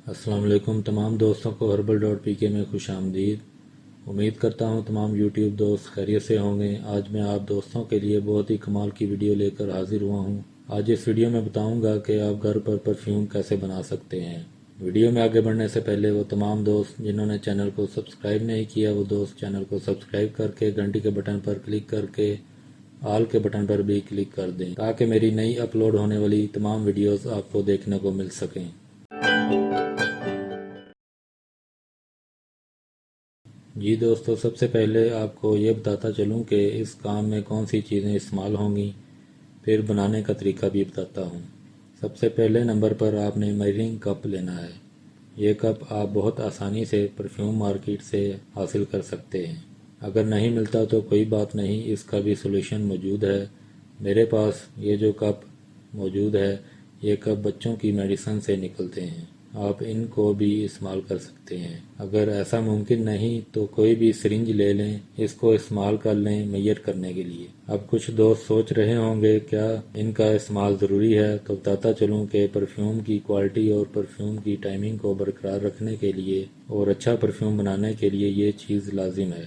السلام علیکم تمام دوستوں کو herbal.pk میں خوش آمدید۔ امید کرتا ہوں تمام یوٹیوب دوست خیریت سے ہوں گے۔ آج میں آپ دوستوں کے لیے بہت ہی کمال کی ویڈیو لے کر حاضر ہوا ہوں۔ آج اس ویڈیو میں بتاؤں گا کہ آپ گھر پر پرفیوم کیسے بنا سکتے ہیں۔ ویڈیو میں آگے بڑھنے سے پہلے وہ تمام دوست جنہوں نے چینل کو سبسکرائب نہیں کیا وہ دوست چینل کو سبسکرائب کر کے گھنٹی کے بٹن پر کلک کر کے آل کے بٹن پر بھی کلک کر دیں تاکہ میری نئی اپلوڈ ہونے والی تمام ویڈیوز آپ کو دیکھنے کو مل سکیں۔ جی دوستو، سب سے پہلے آپ کو یہ بتاتا چلوں کہ اس کام میں کون سی چیزیں استعمال ہوں گی، پھر بنانے کا طریقہ بھی بتاتا ہوں۔ سب سے پہلے نمبر پر آپ نے میئرنگ کپ لینا ہے۔ یہ کپ آپ بہت آسانی سے پرفیوم مارکیٹ سے حاصل کر سکتے ہیں۔ اگر نہیں ملتا تو کوئی بات نہیں، اس کا بھی سولوشن موجود ہے۔ میرے پاس یہ جو کپ موجود ہے، یہ کپ بچوں کی میڈیسن سے نکلتے ہیں۔ آپ ان کو بھی استعمال کر سکتے ہیں۔ اگر ایسا ممکن نہیں تو کوئی بھی سرنج لے لیں، اس کو استعمال کر لیں میئر کرنے کے لیے۔ اب کچھ دوست سوچ رہے ہوں گے کیا ان کا استعمال ضروری ہے، تو بتاتا چلوں کہ پرفیوم کی کوالٹی اور پرفیوم کی ٹائمنگ کو برقرار رکھنے کے لیے اور اچھا پرفیوم بنانے کے لیے یہ چیز لازم ہے۔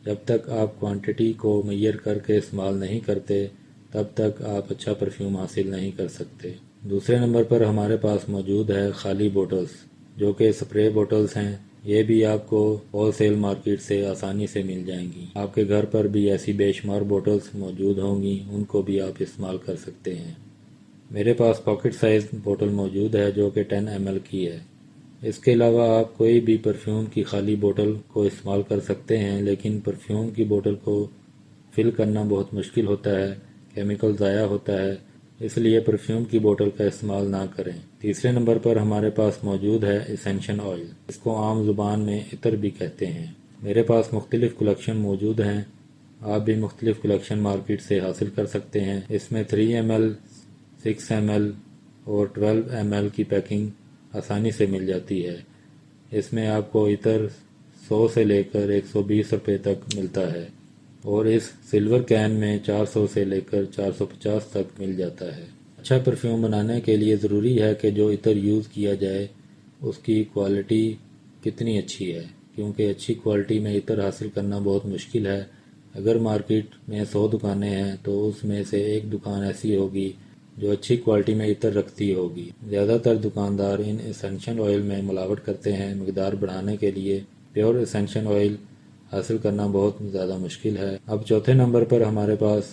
جب تک آپ کوانٹٹی کو میئر کر کے استعمال نہیں کرتے تب تک آپ اچھا پرفیوم حاصل نہیں کر سکتے۔ دوسرے نمبر پر ہمارے پاس موجود ہے خالی بوٹلز، جو کہ سپرے بوٹلز ہیں۔ یہ بھی آپ کو ہول سیل مارکیٹ سے آسانی سے مل جائیں گی۔ آپ کے گھر پر بھی ایسی بے شمار بوٹلز موجود ہوں گی، ان کو بھی آپ استعمال کر سکتے ہیں۔ میرے پاس پاکٹ سائز بوٹل موجود ہے جو کہ 10 ml کی ہے۔ اس کے علاوہ آپ کوئی بھی پرفیوم کی خالی بوٹل کو استعمال کر سکتے ہیں، لیکن پرفیوم کی بوٹل کو فل کرنا بہت مشکل ہوتا ہے، کیمیکل ضائع ہوتا ہے، اس لیے پرفیوم کی بوٹل کا استعمال نہ کریں۔ تیسرے نمبر پر ہمارے پاس موجود ہے اسینشن آئل، اس کو عام زبان میں عطر بھی کہتے ہیں۔ میرے پاس مختلف کلیکشن موجود ہیں، آپ بھی مختلف کلیکشن مارکیٹ سے حاصل کر سکتے ہیں۔ اس میں 3 ml، 6 ml اور 12 ml کی پیکنگ آسانی سے مل جاتی ہے۔ اس میں آپ کو عطر 100 سے لے کر 120 روپے تک ملتا ہے، اور اس سلور کین میں 400 سے لے کر 450 تک مل جاتا ہے۔ اچھا پرفیوم بنانے کے لیے ضروری ہے کہ جو عطر یوز کیا جائے اس کی کوالٹی کتنی اچھی ہے، کیونکہ اچھی کوالٹی میں عطر حاصل کرنا بہت مشکل ہے۔ اگر مارکیٹ میں 100 دکانیں ہیں تو اس میں سے ایک دکان ایسی ہوگی جو اچھی کوالٹی میں عطر رکھتی ہوگی۔ زیادہ تر دکاندار ان اسینشل آئل میں ملاوٹ کرتے ہیں مقدار بڑھانے کے لیے۔ پیور اسینشل آئل حاصل کرنا بہت زیادہ مشکل ہے۔ اب چوتھے نمبر پر ہمارے پاس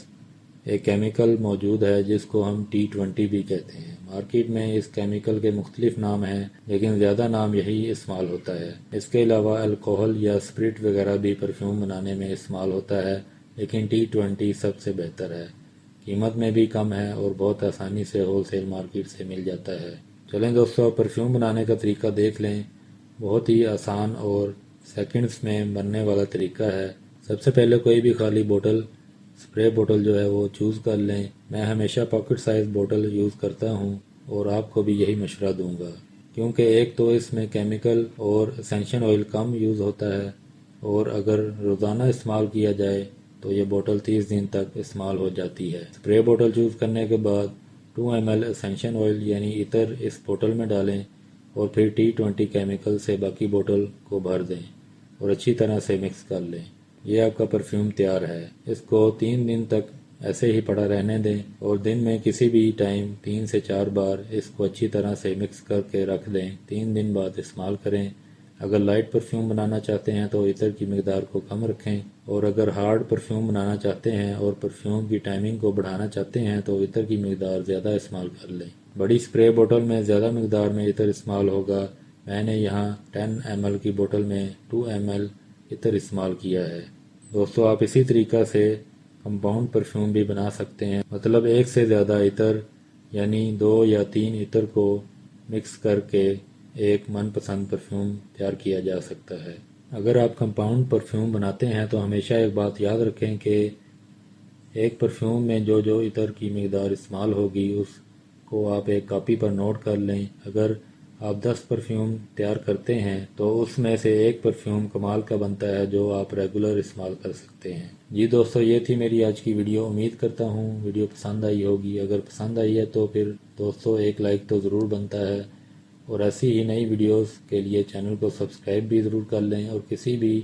ایک کیمیکل موجود ہے جس کو ہم T20 بھی کہتے ہیں۔ مارکیٹ میں اس کیمیکل کے مختلف نام ہیں، لیکن زیادہ نام یہی استعمال ہوتا ہے۔ اس کے علاوہ الکوہل یا اسپرٹ وغیرہ بھی پرفیوم بنانے میں استعمال ہوتا ہے، لیکن T20 سب سے بہتر ہے۔ قیمت میں بھی کم ہے اور بہت آسانی سے ہول سیل مارکیٹ سے مل جاتا ہے۔ چلیں دوستو، پرفیوم بنانے کا طریقہ دیکھ لیں۔ بہت ہی آسان اور سیکنڈز میں بننے والا طریقہ ہے۔ سب سے پہلے کوئی بھی خالی بوٹل، سپرے بوٹل جو ہے وہ چوز کر لیں۔ میں ہمیشہ پاکٹ سائز بوٹل یوز کرتا ہوں اور آپ کو بھی یہی مشورہ دوں گا، کیونکہ ایک تو اس میں کیمیکل اور اسینشل آئل کم یوز ہوتا ہے، اور اگر روزانہ استعمال کیا جائے تو یہ بوٹل 30 دن تک استعمال ہو جاتی ہے۔ سپرے بوٹل چوز کرنے کے بعد 2 ml اسینشل آئل یعنی عطر اس بوٹل میں ڈالیں اور پھر T20 کیمیکل سے باقی بوٹل کو بھر دیں اور اچھی طرح سے مکس کر لیں۔ یہ آپ کا پرفیوم تیار ہے۔ اس کو 3 دن تک ایسے ہی پڑا رہنے دیں اور دن میں کسی بھی ٹائم 3 سے 4 بار اس کو اچھی طرح سے مکس کر کے رکھ دیں۔ 3 دن بعد استعمال کریں۔ اگر لائٹ پرفیوم بنانا چاہتے ہیں تو عطر کی مقدار کو کم رکھیں، اور اگر ہارڈ پرفیوم بنانا چاہتے ہیں اور پرفیوم کی ٹائمنگ کو بڑھانا چاہتے ہیں تو عطر کی مقدار زیادہ استعمال کر لیں۔ بڑی سپرے بوٹل میں زیادہ مقدار میں عطر استعمال ہوگا۔ میں نے یہاں 10 ml کی بوٹل میں 2 ml عطر استعمال کیا ہے۔ دوستو، آپ اسی طریقہ سے کمپاؤنڈ پرفیوم بھی بنا سکتے ہیں، مطلب ایک سے زیادہ عطر یعنی 2 یا 3 عطر کو مکس کر کے ایک من پسند پرفیوم تیار کیا جا سکتا ہے۔ اگر آپ کمپاؤنڈ پرفیوم بناتے ہیں تو ہمیشہ ایک بات یاد رکھیں کہ ایک پرفیوم میں جو جو عطر کی مقدار استعمال ہوگی اس کو آپ ایک کاپی پر نوٹ کر لیں۔ اگر آپ 10 پرفیوم تیار کرتے ہیں تو اس میں سے ایک پرفیوم کمال کا بنتا ہے جو آپ ریگولر استعمال کر سکتے ہیں۔ جی دوستو، یہ تھی میری آج کی ویڈیو۔ امید کرتا ہوں ویڈیو پسند آئی ہوگی۔ اگر پسند آئی ہے تو پھر دوستو ایک لائک تو ضرور بنتا ہے، اور ایسی ہی نئی ویڈیوز کے لیے چینل کو سبسکرائب بھی ضرور کر لیں، اور کسی بھی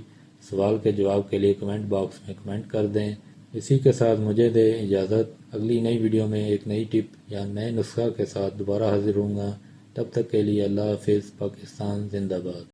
سوال کے جواب کے لیے کمنٹ باکس میں کمنٹ کر دیں۔ اسی کے ساتھ مجھے دے اجازت، اگلی نئی ویڈیو میں ایک نئی ٹپ یا نئے نسخہ کے ساتھ دوبارہ حاضر ہوں گا۔ تب تک کے لیے اللہ حافظ۔ پاکستان زندہ باد۔